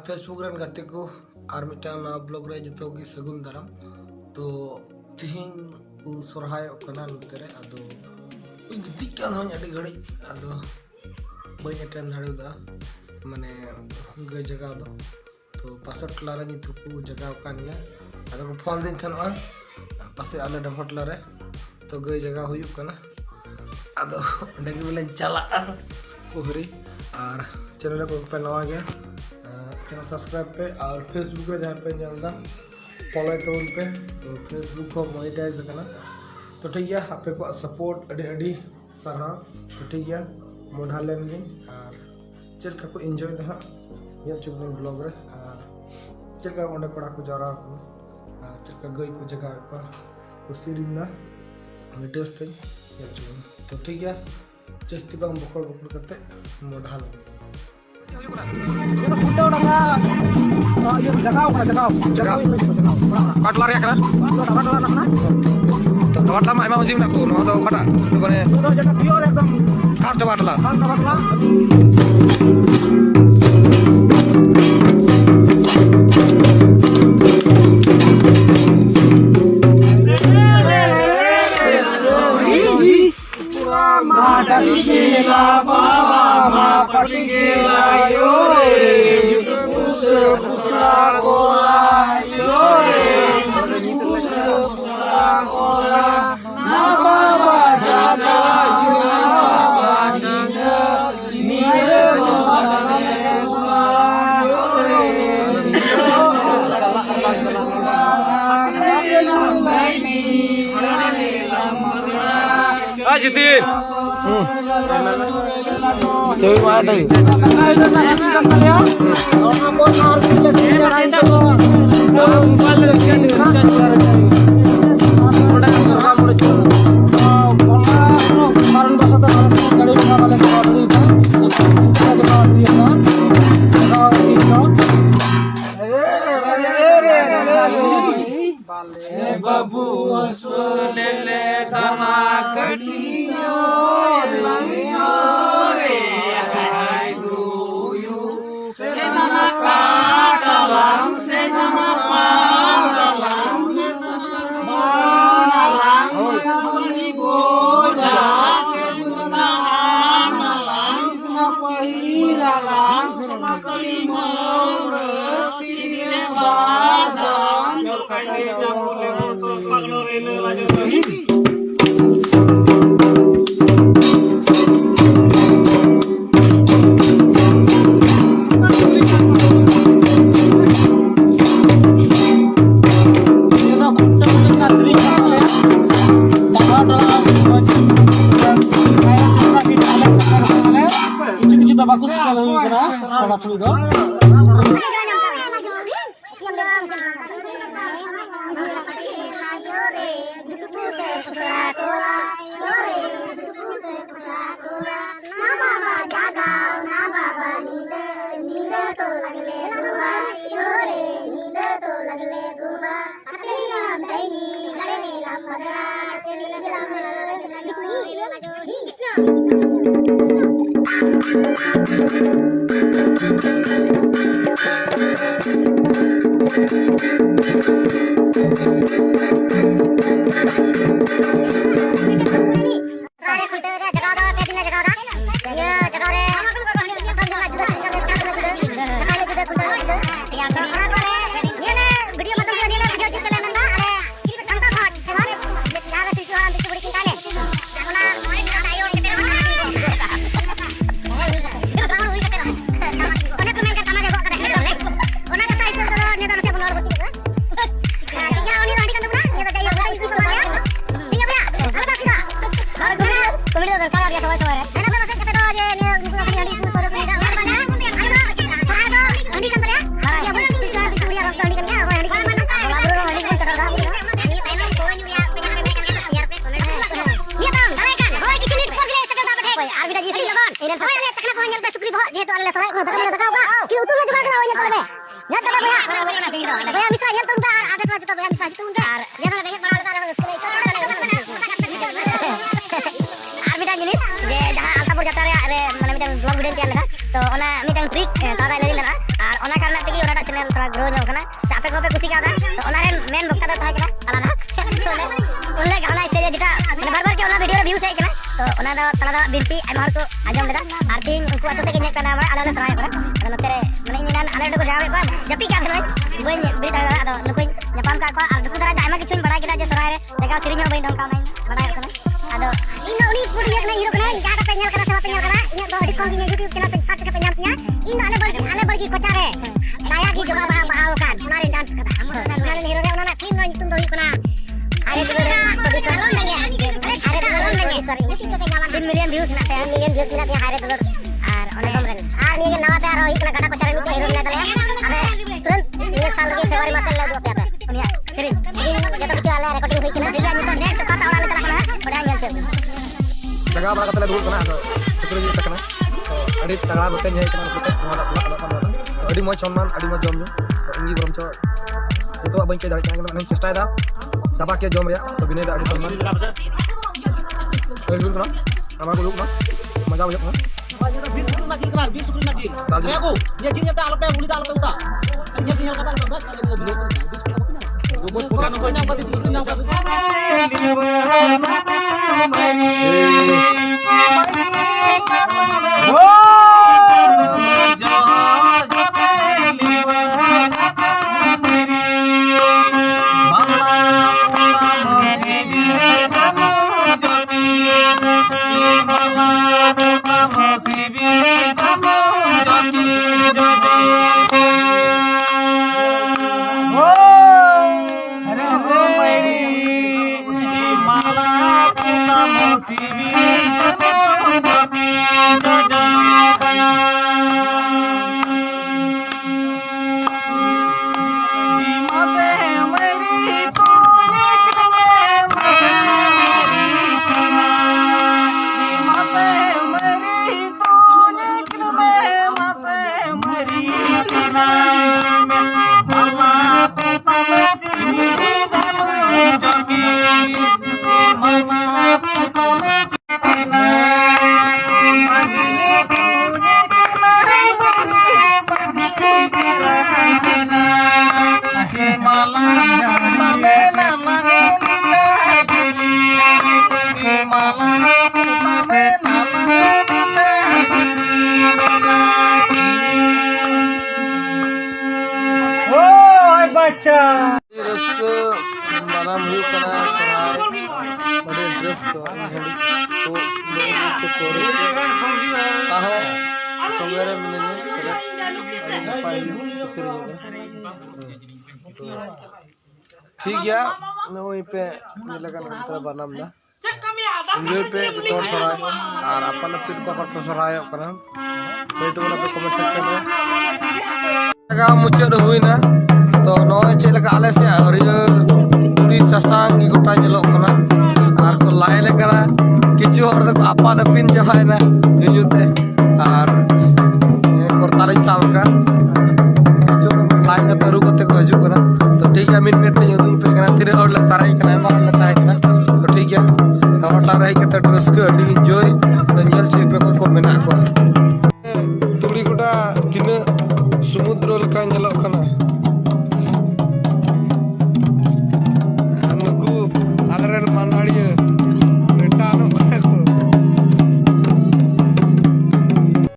Facebook run गाते को और मिटान ब्लॉग रे जतो की सगुन दाराम तो तिहिन को सोरहाय ओकना नतरे अदो गिति कान हन अडी घड़ी अदो बई अटेंड धाड़ुदा माने गई जगह दो तो पासट लारा नि तुकु जगह कानिया अदो को फोन दिन थन पासे आले डफटला रे तो गई जगह हुयु कना अदो अंडे के बेला चला कोहरी और चैनल को पे नवा गया चैनल सब्सक्राइब पे और फेसबुक पे जहाँ पे जानदा फॉलो तो उन पे तो फेसबुक को मोनेटाइज करना तो ठीक है आप को सपोर्ट अड़ी अड़ी सराहा तो ठीक है मोढ़ा लेंगे और चल का को एंजॉय दहा ये चुगने ब्लॉग रे चल का ओंडे कोड़ा को जरा चल का गई को जगह पर को सीरीना वीडियोस पे ये चुगने तो ठीक है चेष्टि बांग बखड़ बखड़ करते मोढ़ा लेंगे Katlar ya kan? Dapat lama emang uji nak tu, mau tahu kata? Bukannya? Khas dapat lah. Jitin. Cewek mana ini? Babu lele dama kadiyo langiyo re hai duyu senana kadalang senana padalang manalang sabuni boja senana analang senapahiralang senakalimo resine badang nyokai jamule bagus kalau kena pada tuh itu. sukri bawa jeto ala sorai ko daga ka ki utul jual kana wanya tole ya tole baya misra ya tunda ada tu juta baya misra itu tunda jangan banyak padal ta sekali itu ar midang jenis je jaha Altapur jatra re mane midang blog video tiar leka to ona midang trick tada lari lana ar ona karena tegi ona channel thora grow nyok kana se ape ko pe kusi kana to ona ren main bokta ta thai kana alana उनले गाना stage जेटा बार-बार के ओना video रे views है kana तो ओना दा तला दा बिनती आइमा हर को आजम लेदा आरती उनको अतो से के नेक kana ala ala सराय kana नते रे माने इन आले को जावे को जपी का सराय बन बिरी तला दा नुको ᱧᱟᱯᱟᱢ का को आर दुख दरा आइमा किछु बड़ा केदा जे सराय रे जगह सिरिᱧ बइन ढंग का नाइ बड़ा kana ado इन उनी पुडी एक हीरो kana जाटा पे ñal kana सेवा पे ñal kana इन दो एडिट कोन YouTube चैनल पे सर्च के पे ñal तिया इन आले बड़की कोचा रे दाया की जवाब बाव का नारे डांस कता उना हीरो रे उना टीम नो तुम दो ही kana अरे जो प्रोड्यूसर लोन लेंगे अरे लोन लेंगे सर 3 मिलियन व्यूज ना 10 मिलियन व्यूज मिला हारे डॉलर और ओने कमरन और ये नवा ते आरो इकना गटा को चरे नु हीरो ले तले अबे तुरंत ये साल के फरवरी मास ले दो पे उनिया सीरीज जतो किछु आले रिकॉर्डिंग होई किना जया नितो नेक्स्ट का सावला ले चला kana बड़ा नेल छ जगह बड़ा कतले दूर kana तो चक्र जी तकना तो अड़ी तगड़ा बते है kana बते अड़ी मो सम्मान अड़ी मो जम तो इंगी बरम छ तो बन के दाड़ी kana नहीं चेष्टा दा दबा के जम रे तो बिने दा अड़ी सम्मान दूर kana हमारा को लोग ना मजा हो जाता bir sukri najil aku dia jinnya ta alpe uli ta alpe uta dia jinnya ta alpe uta jadi video bos bukan ko nyam pati sukri nyam रस्को मालूम हुई कना सराय बड़े इंटरेस्ट तो हंडी तो लोग से कोरे ताहो संगरे मिलने सरे पाई तो ठीक है ना वहीं पे ये लगा ना तरह बनाम ना वीडियो पे तो सराय और अपन फिर को पर सराय कना पे तो वाला पे कमेंट सेक्शन में लगा मुझे हुई ना तो नॉय चे लगा आले से हरियर ती सस्तांग की गोटा जलो कना आर को लाइन करा किछु और तो आपा न पिन जहाय ना युते आर ये कोरताले साव का जो लाइन का तरू कते को हजू कना तो ठीक है मिन में ते युदू पे कना तिरे और ले साराई कना मार लेता है कना तो ठीक है नॉट ला रही के तो ड्रेस को एंजॉय तो नियल से पे को